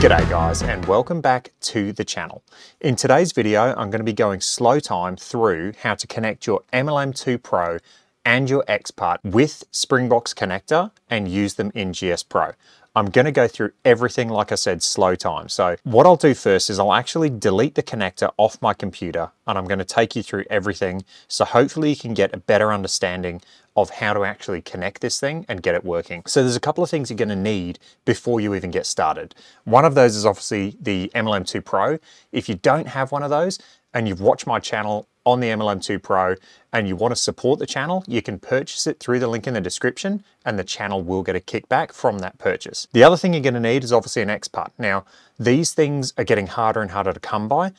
G'day guys, and welcome back to the channel. In today's video, I'm going to be going slow time through how to connect your MLM2PRO and your Ex Putt with Springbox connector and use them in GS Pro. I'm going to go through everything, like I said, slow time. So what I'll do first is I'll actually delete the connector off my computer, and I'm going to take you through everything. So hopefully you can get a better understanding of how to actually connect this thing and get it working. So there's a couple of things you're going to need before you even get started. One of those is obviously the MLM2PRO. If you don't have one of those and you've watched my channel on the MLM2PRO and you want to support the channel, you can purchase it through the link in the description and the channel will get a kickback from that purchase. The other thing you're going to need is obviously an Ex Putt. Now, these things are getting harder and harder to come by.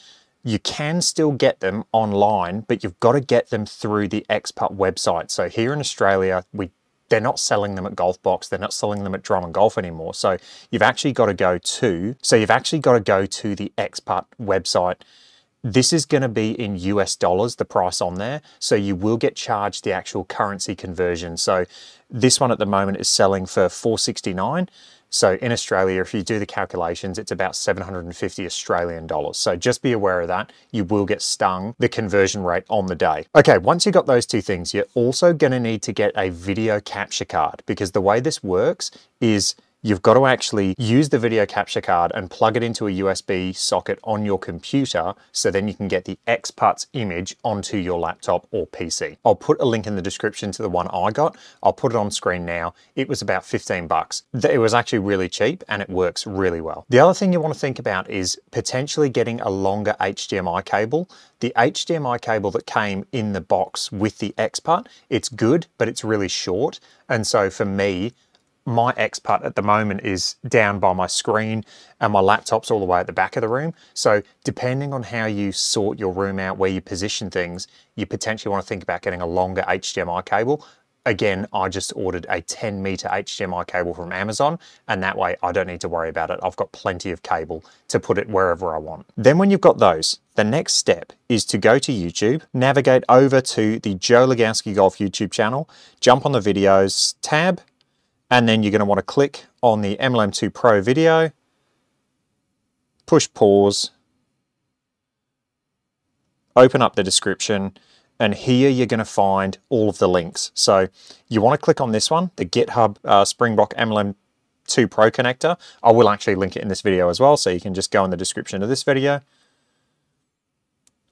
You can still get them online, but you've got to get them through the Ex Putt website. So here in Australia, they're not selling them at Golf Box. They're not selling them at Drum and Golf anymore. So you've actually got to go to the Ex Putt website. This is going to be in US dollars, the price on there. So you will get charged the actual currency conversion. So this one at the moment is selling for $4.69. So in Australia, if you do the calculations, it's about 750 Australian dollars. So just be aware of that. You will get stung the conversion rate on the day. Okay, once you've got those two things, you're also going to need to get a video capture card, because the way this works is you've got to actually use the video capture card and plug it into a USB socket on your computer, so then you can get the Ex Putt's image onto your laptop or PC. I'll put a link in the description to the one I got. I'll put it on screen now. It was about 15 bucks. It was actually really cheap and it works really well. The other thing you want to think about is potentially getting a longer HDMI cable. The HDMI cable that came in the box with the Ex Putt, it's good, but it's really short. And so for me, my Ex Putt at the moment is down by my screen and my laptop's all the way at the back of the room. So depending on how you sort your room out, where you position things, you potentially want to think about getting a longer HDMI cable. Again, I just ordered a 10-meter HDMI cable from Amazon, and that way I don't need to worry about it. I've got plenty of cable to put it wherever I want. Then when you've got those, the next step is to go to YouTube, navigate over to the Joe Legowski Golf YouTube channel, jump on the videos tab, and then you're going to want to click on the MLM2PRO video, push pause, open up the description, and here you're going to find all of the links. So you want to click on this one, the GitHub Springbok MLM2PRO connector. I will actually link it in this video as well, so you can just go in the description of this video.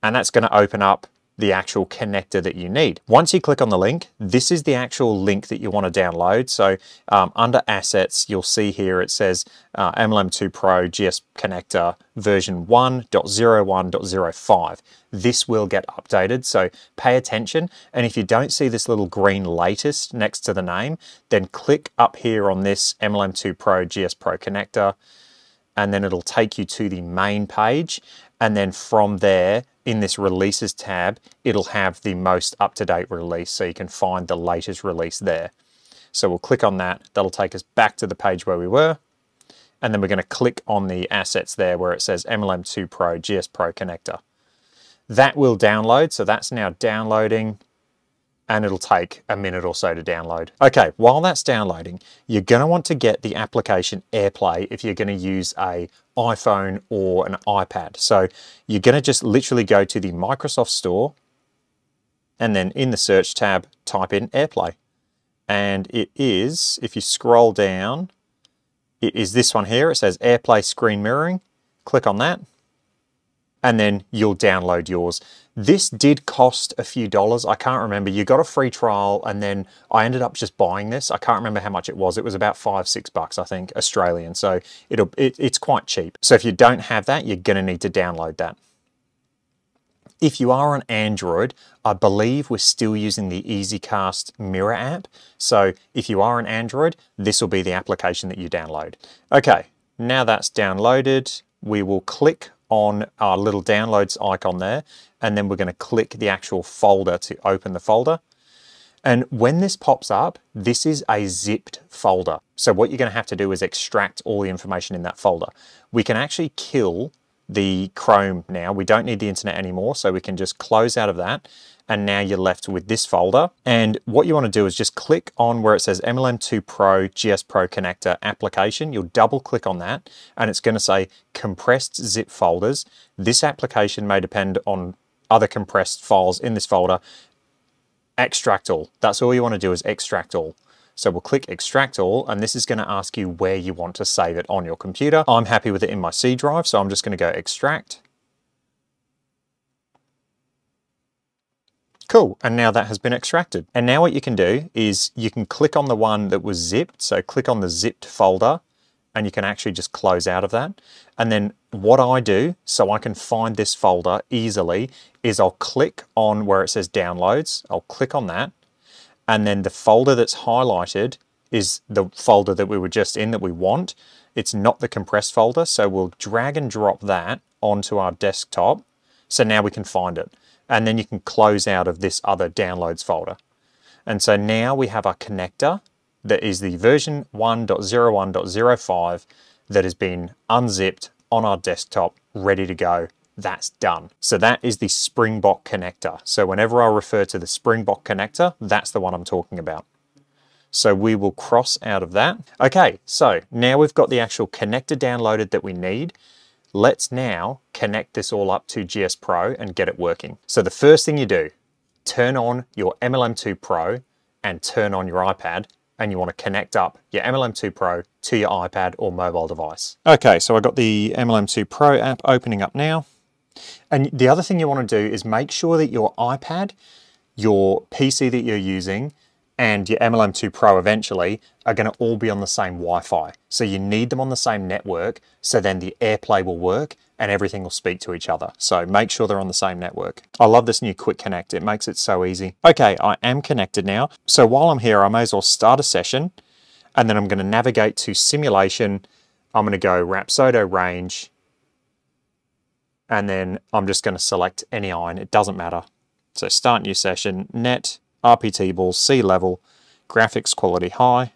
And that's going to open up the actual connector that you need. Once you click on the link, this is the actual link that you want to download. So under assets, you'll see here it says MLM2PRO GS connector version 1.01.05. This will get updated, so pay attention. And if you don't see this little green latest next to the name, then click up here on this MLM2PRO GS Pro connector, and then it'll take you to the main page. And then from there, in this releases tab, it'll have the most up-to-date release, so you can find the latest release there. So we'll click on that. That'll take us back to the page where we were. And then we're going to click on the assets there where it says MLM2PRO GS Pro connector. That will download, so that's now downloading, and it'll take a minute or so to download. Okay, while that's downloading, you're going to want to get the application AirPlay if you're going to use a iPhone or an iPad. So you're going to just literally go to the Microsoft Store, and then in the search tab, type in AirPlay. And it is, if you scroll down, it is this one here. It says AirPlay Screen Mirroring. Click on that, and then you'll download yours. This did cost a few dollars. I can't remember. You got a free trial, and then I ended up just buying this. I can't remember how much it was. It was about $5-6 bucks, I think, Australian. So it's quite cheap. So if you don't have that, you're going to need to download that. If you are on Android, I believe we're still using the EasyCast Mirror app. So if you are on Android, this will be the application that you download. Okay, now that's downloaded, we will click on our little downloads icon there, and then we're going to click the actual folder to open the folder. And when this pops up, this is a zipped folder. So what you're going to have to do is extract all the information in that folder. We can actually kill the Chrome now. We don't need the internet anymore, so we can just close out of that. and now you're left with this folder. And what you want to do is just click on where it says MLM2PRO GS Pro Connector Application. You'll double click on that and it's going to say compressed zip folders. This application may depend on other compressed files in this folder. Extract all. That's all you want to do is extract all. So we'll click extract all, and this is going to ask you where you want to save it on your computer. I'm happy with it in my C drive, so I'm just going to go extract. Cool, and now that has been extracted. And now what you can do is you can click on the one that was zipped, so click on the zipped folder, and you can actually just close out of that. And then what I do, so I can find this folder easily, is I'll click on where it says downloads, I'll click on that, and then the folder that's highlighted is the folder that we were just in that we want. It's not the compressed folder, so we'll drag and drop that onto our desktop, so now we can find it. And then you can close out of this other downloads folder. And so now we have our connector that is the version 1.01.05 that has been unzipped on our desktop, ready to go. That's done. So that is the Springbok connector. So whenever I refer to the Springbok connector, that's the one I'm talking about. So we will cross out of that. Okay, so now we've got the actual connector downloaded that we need. Let's now connect this all up to GS Pro and get it working. So the first thing you do, turn on your MLM2PRO and turn on your iPad, and you want to connect up your MLM2PRO to your iPad or mobile device. Okay, so I got the MLM2PRO app opening up now. And the other thing you want to do is make sure that your iPad, your PC that you're using, and your MLM2PRO eventually are going to all be on the same Wi-Fi. So you need them on the same network, so then the AirPlay will work and everything will speak to each other. So make sure they're on the same network. I love this new quick connect. It makes it so easy. Okay, I am connected now. So while I'm here, I may as well start a session, and then I'm going to navigate to simulation. I'm going to go Rapsodo range, and then I'm just going to select any iron. It doesn't matter. So start new session, net, RPT balls, C level, graphics quality high,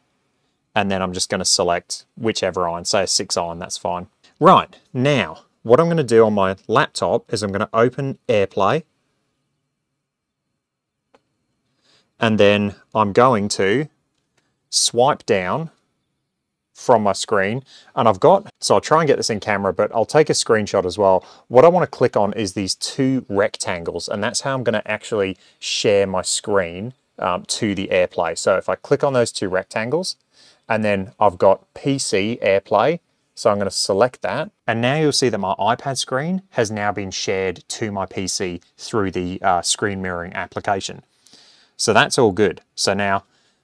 and then I'm just going to select whichever iron, say a 6 iron, that's fine. Right, now what I'm going to do on my laptop is I'm going to open AirPlay, and then I'm going to swipe down from my screen, and so I'll try and get this in camera, but I'll take a screenshot as well. What I want to click on is these 2 rectangles, and that's how I'm going to actually share my screen to the AirPlay. So if I click on those 2 rectangles, and then I've got PC AirPlay, so I'm going to select that, and now you'll see that my iPad screen has now been shared to my PC through the screen mirroring application. So that's all good. So now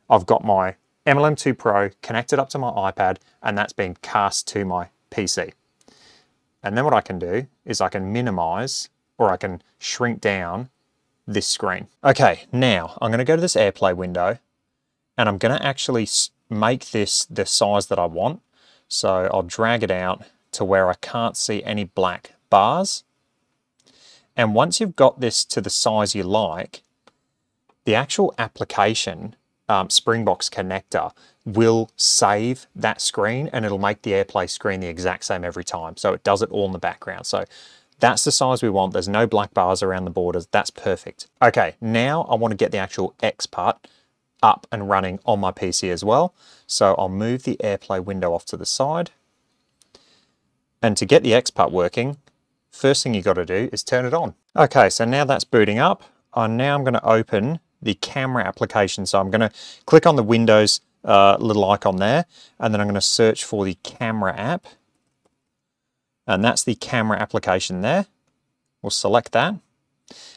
I've got my MLM2PRO connected up to my iPad, and that's been cast to my PC. And then what I can do is I can minimize, or I can shrink down this screen. Okay, now I'm going to go to this AirPlay window, and I'm going to actually make this the size that I want. So I'll drag it out to where I can't see any black bars. And once you've got this to the size you like, the actual application Springbok's connector will save that screen, and it'll make the AirPlay screen the exact same every time. So it does it all in the background. So that's the size we want. There's no black bars around the borders. That's perfect. Okay, now I want to get the actual Ex Putt up and running on my PC as well. So I'll move the AirPlay window off to the side. And to get the Ex Putt working, first thing you got to do is turn it on. Okay, so now that's booting up. Now I'm going to open the camera application. So I'm going to click on the Windows little icon there, and then I'm going to search for the camera app. And that's the camera application there. We'll select that.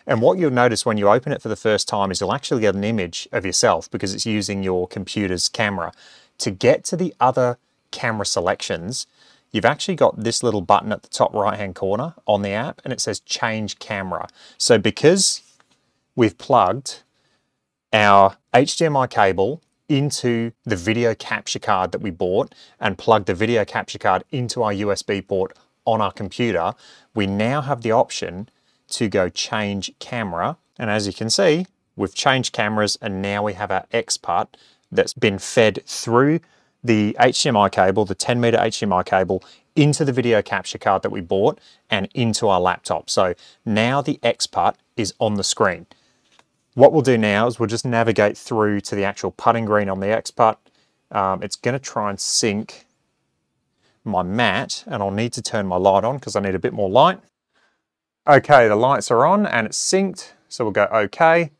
And what you'll notice when you open it for the first time is you'll actually get an image of yourself because it's using your computer's camera. To get to the other camera selections, you've actually got this little button at the top right-hand corner on the app, and it says Change Camera. So because we've plugged our HDMI cable into the video capture card that we bought and plugged the video capture card into our USB port on our computer, we now have the option to go change camera. And as you can see, we've changed cameras, and now we have our Ex Putt that's been fed through the HDMI cable, the 10-meter HDMI cable, into the video capture card that we bought and into our laptop. So now the Ex Putt is on the screen. What we'll do now is we'll just navigate through to the actual putting green on the Ex Putt. It's going to try and sync my mat, and I'll need to turn my light on because I need a bit more light. Okay, the lights are on and it's synced, so we'll go OK.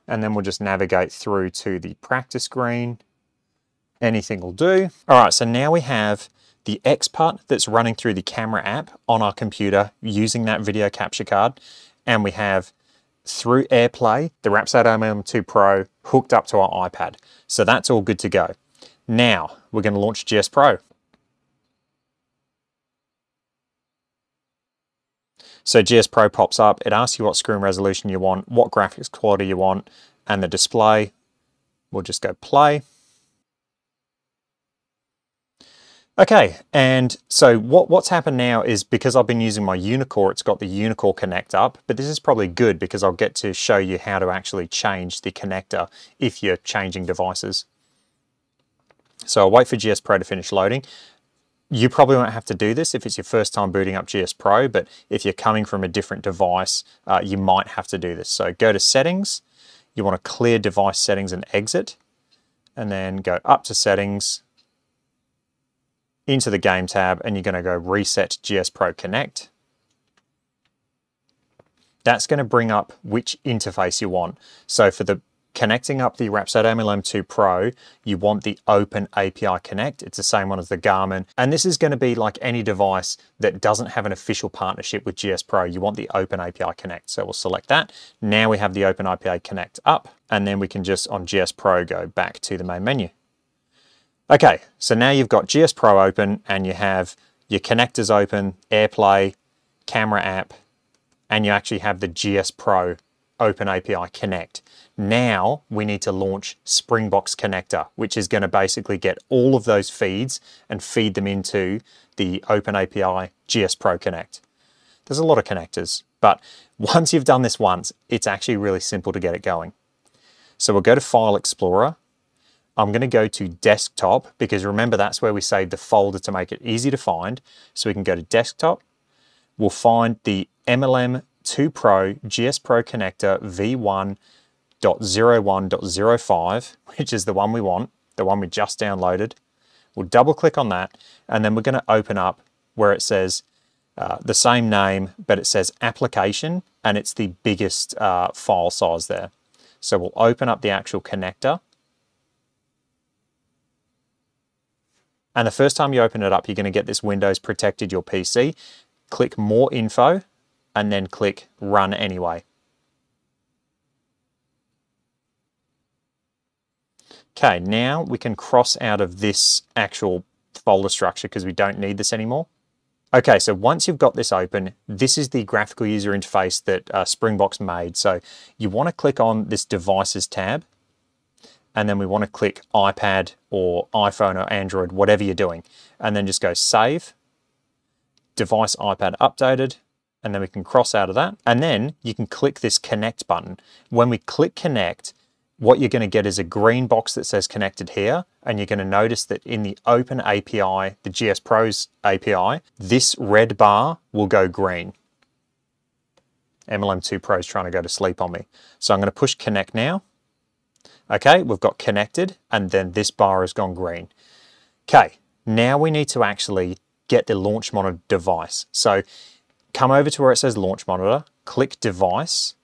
And then we'll just navigate through to the practice green. Anything will do. All right, so now we have the Ex Putt that's running through the camera app on our computer using that video capture card. And we have, through AirPlay, the Rapsodo MLM2PRO hooked up to our iPad. So that's all good to go. Now, we're going to launch GS Pro. So GS Pro pops up, it asks you what screen resolution you want, what graphics quality you want, and the display. We'll just go play. Okay, and so what's happened now is because I've been using my Unicore, it's got the Unicore connect up, but this is probably good because I'll get to show you how to actually change the connector if you're changing devices. So I'll wait for GS Pro to finish loading. You probably won't have to do this if it's your first time booting up GS Pro, but if you're coming from a different device, you might have to do this. So go to Settings, you want to clear Device Settings and exit, and then go up to Settings, into the Game tab, and you're going to go Reset GS Pro Connect. That's going to bring up which interface you want. So for the connecting up the Rapsodo MLM2PRO, you want the Open API Connect. It's the same one as the Garmin. And this is going to be like any device that doesn't have an official partnership with GS Pro. You want the Open API Connect. So we'll select that. Now we have the Open API Connect up, and then we can just on GS Pro go back to the main menu. Okay, so now you've got GS Pro open and you have your connectors open, AirPlay, camera app, and you actually have the GS Pro Open API Connect. Now we need to launch Springbox Connector, which is going to basically get all of those feeds and feed them into the Open API GS Pro Connect. There's a lot of connectors, but once you've done this once, it's actually really simple to get it going. So we'll go to File Explorer. I'm going to go to Desktop because remember that's where we saved the folder to make it easy to find. So we can go to Desktop. We'll find the MLM2PRO GS Pro Connector v1.01.05, which is the one we want, the one we just downloaded. We'll double click on that, and then we're going to open up where it says the same name, but it says Application, and it's the biggest file size there. So we'll open up the actual connector. And the first time you open it up, you're going to get this Windows Protected Your PC. Click More Info, and then click Run Anyway. Okay, now we can cross out of this actual folder structure because we don't need this anymore. Okay, so once you've got this open, this is the graphical user interface that Springbox made. So you want to click on this Devices tab, and then we want to click iPad or iPhone or Android, whatever you're doing, and then just go Save, Device iPad Updated, and then we can cross out of that. And then you can click this Connect button. When we click Connect, what you're going to get is a green box that says Connected here, and you're going to notice that in the Open API, the GS Pro's API, this red bar will go green. MLM2PRO is trying to go to sleep on me. So I'm going to push Connect now. Okay, we've got connected, and then this bar has gone green. Okay, now we need to actually get the launch monitor device. So come over to where it says launch monitor, click device,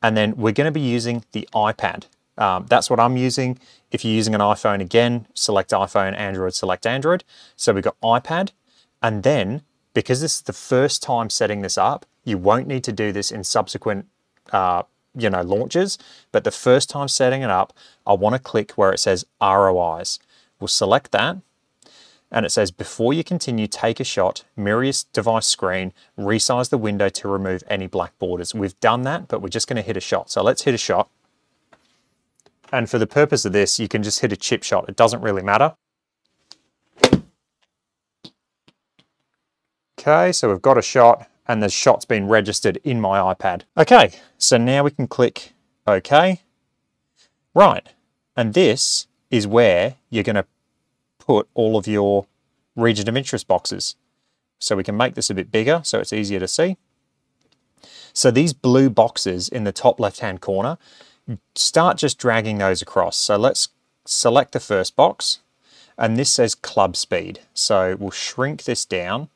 and then we're going to be using the iPad. That's what I'm using. If you're using an iPhone, again, select iPhone, Android, select Android. So we've got iPad, and then because this is the first time setting this up, you won't need to do this in subsequent launches, but the first time setting it up, I want to click where it says ROIs. We'll select that, and it says before you continue, take a shot, mirror your device screen, resize the window to remove any black borders. We've done that, but we're just going to hit a shot. So let's hit a shot. And for the purpose of this, you can just hit a chip shot. It doesn't really matter. Okay, so we've got a shot, and the shot's been registered in my iPad. Okay, so now we can click OK. Right, and this is where you're going to put all of your region of interest boxes. So we can make this a bit bigger so it's easier to see. So these blue boxes in the top left-hand corner, start just dragging those across. So let's select the first box, and this says club speed. So we'll shrink this down,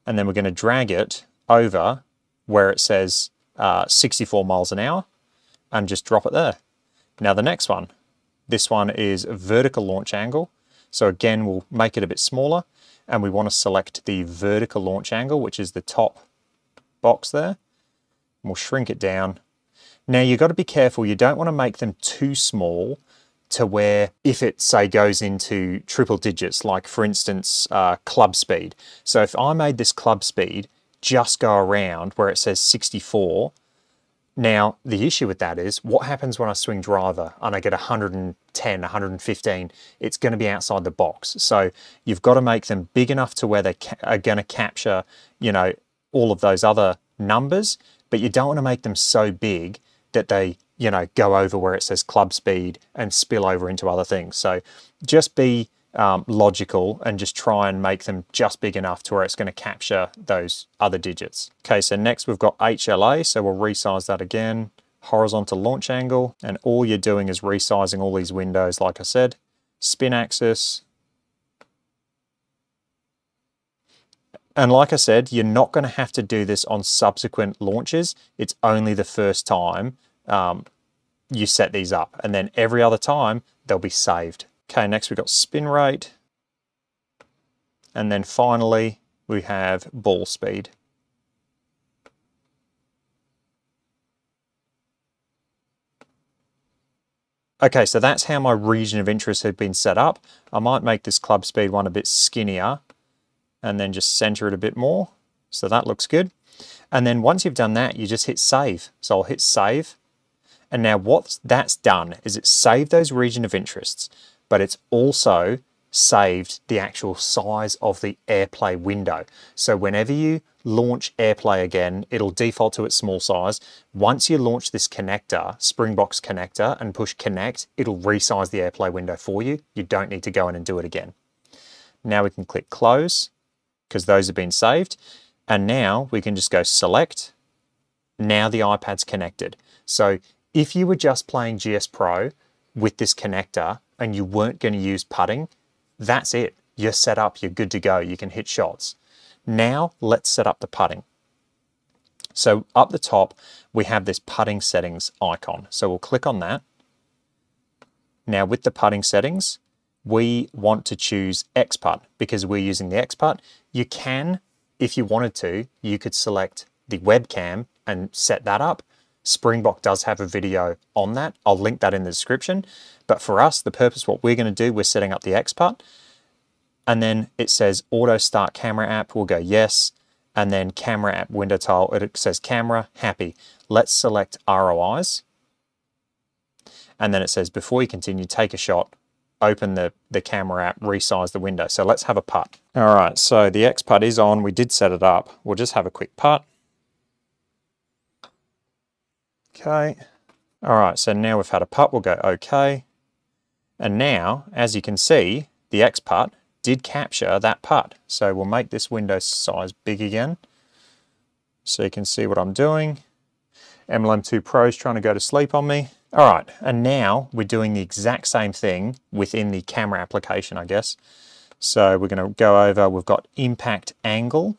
and then we're going to drag it over where it says 64 miles an hour, and just drop it there. Now the next one, this one is vertical launch angle. So again, we'll make it a bit smaller, and we want to select the vertical launch angle, which is the top box there. And we'll shrink it down. Now you've got to be careful. You don't want to make them too small to where if it, say, goes into triple digits, like for instance, club speed. So if I made this club speed just go around where it says 64, now the issue with that is what happens when I swing driver and I get 110, 115, it's going to be outside the box. So you've got to make them big enough to where they are going to capture, you know, all of those other numbers, but you don't want to make them so big that they, you know, go over where it says club speed and spill over into other things. So just be logical and just try and make them just big enough to where it's going to capture those other digits. Okay, so next we've got HLA, so we'll resize that again, horizontal launch angle, and all you're doing is resizing all these windows, like I said. Spin axis. And like I said, you're not going to have to do this on subsequent launches. It's only the first time you set these up, and then every other time they'll be saved. Okay, next we've got spin rate. And then finally, we have ball speed. Okay, so that's how my region of interest had been set up. I might make this club speed one a bit skinnier and then just center it a bit more. So that looks good. And then once you've done that, you just hit save. So I'll hit save. And now what that's done is it's saved those region of interests, but it's also saved the actual size of the AirPlay window. So whenever you launch AirPlay again, it'll default to its small size. Once you launch this connector, Springbox connector, and push connect, it'll resize the AirPlay window for you. You don't need to go in and do it again. Now we can click close because those have been saved. And now we can just go select. Now the iPad's connected. So if you were just playing GS Pro with this connector and you weren't going to use putting, that's it. You're set up, you're good to go, you can hit shots. Now let's set up the putting. So up the top, we have this putting settings icon. So we'll click on that. Now with the putting settings, we want to choose Ex Putt because we're using the Ex Putt. You can, if you wanted to, you could select the webcam and set that up. Springbok does have a video on that. I'll link that in the description. But for us, the purpose, what we're going to do, we're setting up the Ex Putt. And then it says auto start camera app. We'll go yes. And then camera app window tile. It says camera, happy. Let's select ROIs. And then it says before you continue, take a shot, open the camera app, resize the window. So let's have a putt. All right, so the Ex Putt is on. We did set it up. We'll just have a quick putt. Okay. All right, so now we've had a putt, we'll go okay. And now, as you can see, the Ex Putt did capture that putt. So we'll make this window size big again so you can see what I'm doing. MLM2PRO is trying to go to sleep on me. All right, and now we're doing the exact same thing within the camera application, I guess. So we're going to go over, we've got impact angle.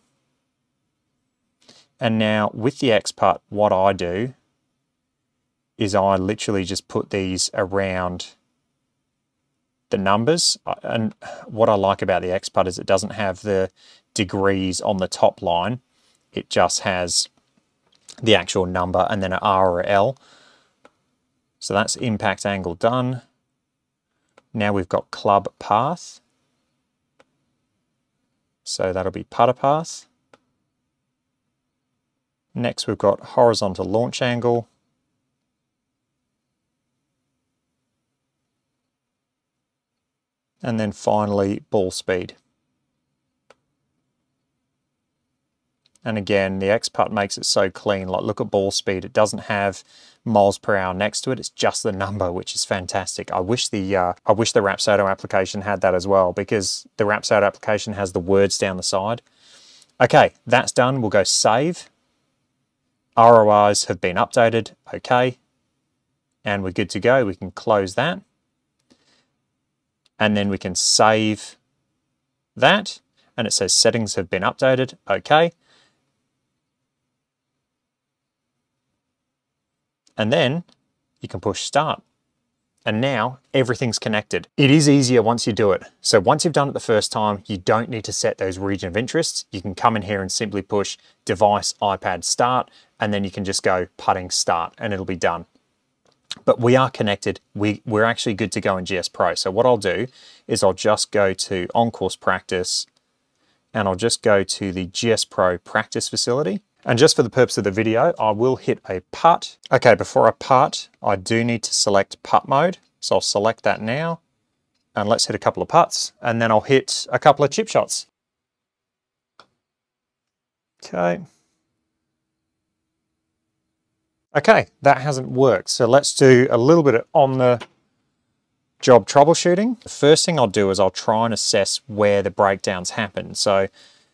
And now with the Ex Putt, what I do is I literally just put these around the numbers. And what I like about the Ex Putt is it doesn't have the degrees on the top line. It just has the actual number and then an R or L. So that's impact angle done. Now we've got club path. So that'll be putter path. Next we've got horizontal launch angle. And then finally ball speed. And again, the Ex Putt makes it so clean. Like, look at ball speed. It doesn't have miles per hour next to it. It's just the number, which is fantastic. I wish the Rapsodo application had that as well, because the Rapsodo application has the words down the side. Okay, that's done. We'll go save. RORs have been updated, okay. And we're good to go. We can close that. And then we can save that. And it says settings have been updated, okay. And then you can push start. And now everything's connected. It is easier once you do it. So once you've done it the first time, you don't need to set those region of interests. You can come in here and simply push device, iPad, start, and then you can just go putting start and it'll be done. But we are connected. We're actually good to go in GS Pro. So what I'll do is I'll just go to on course practice and I'll just go to the GS Pro practice facility. And just for the purpose of the video, I will hit a putt. Okay, before I putt, I do need to select putt mode. So I'll select that now. And let's hit a couple of putts. And then I'll hit a couple of chip shots. Okay. Okay, that hasn't worked. So let's do a little bit of on the job troubleshooting. The first thing I'll do is I'll try and assess where the breakdowns happen. So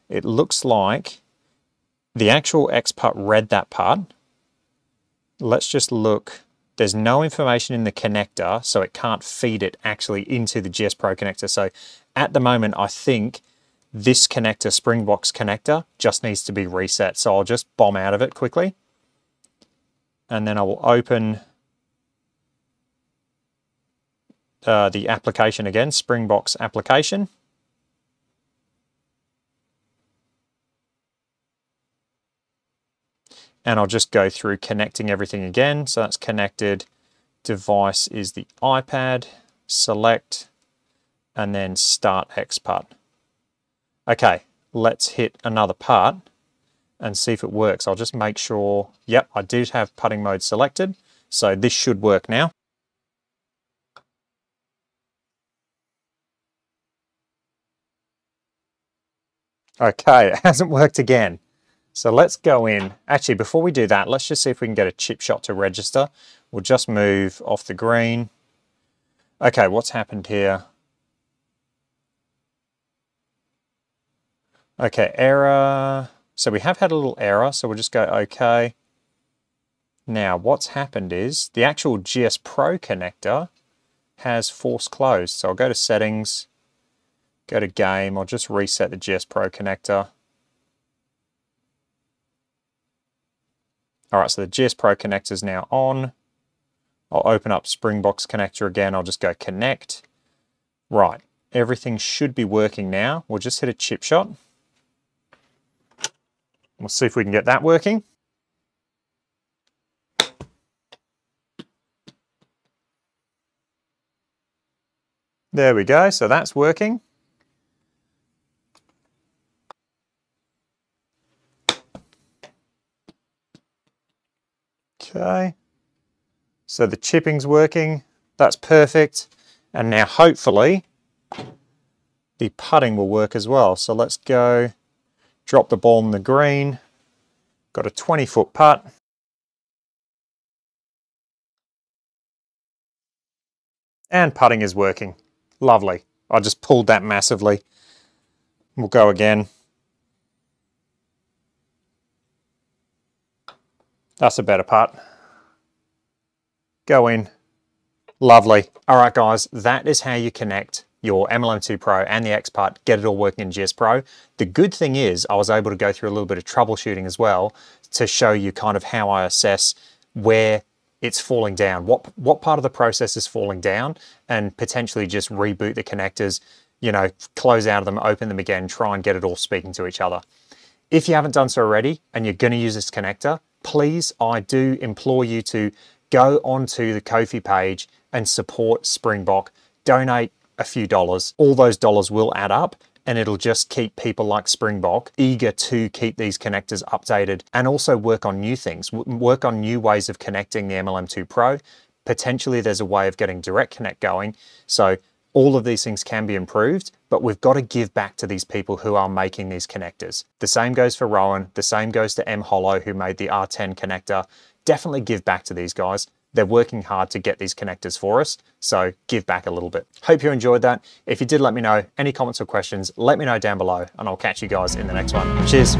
it looks like the actual Ex Putt read that putt. Let's just look. There's no information in the connector, so it can't feed it actually into the GS Pro connector. So at the moment, I think this connector, Springbox connector, just needs to be reset. So I'll just bomb out of it quickly. And then I will open the application again, Springbox application. And I'll just go through connecting everything again. So that's connected. Device is the iPad, select, and then start Ex Putt. Okay, let's hit another putt and see if it works. I'll just make sure, yep, I do have putting mode selected. So this should work now. Okay, it hasn't worked again. So let's go in. Actually, before we do that, let's just see if we can get a chip shot to register. We'll just move off the green. Okay, what's happened here? Okay, error. So we have had a little error, so we'll just go okay. Now, what's happened is the actual GS Pro connector has force closed. So I'll go to settings, go to game. I'll just reset the GS Pro connector. All right, so the GS Pro connector is now on. I'll open up Springbox connector again. I'll just go connect. Right, everything should be working now. We'll just hit a chip shot. We'll see if we can get that working. There we go, so that's working. Okay, so the chipping's working, that's perfect. And now hopefully the putting will work as well. So let's go, drop the ball in the green, got a 20-foot putt. And putting is working, lovely. I just pulled that massively. We'll go again. That's a better putt. Go in. Lovely. All right, guys, that is how you connect your MLM2PRO and the Ex Putt, get it all working in GS Pro. The good thing is I was able to go through a little bit of troubleshooting as well to show you kind of how I assess where it's falling down, what part of the process is falling down, and potentially just reboot the connectors, you know, close out of them, open them again, try and get it all speaking to each other. If you haven't done so already and you're going to use this connector, please, I do implore you to go onto the Ko-fi page and support Springbok. Donate a few dollars. All those dollars will add up and it'll just keep people like Springbok eager to keep these connectors updated and also work on new things, work on new ways of connecting the MLM2PRO. Potentially there's a way of getting direct connect going. So all of these things can be improved, but we've got to give back to these people who are making these connectors. The same goes for Rowan, the same goes to M Hollow who made the R10 connector. Definitely give back to these guys. They're working hard to get these connectors for us, so give back a little bit. Hope you enjoyed that. If you did, let me know. Any comments or questions, let me know down below, and I'll catch you guys in the next one. Cheers.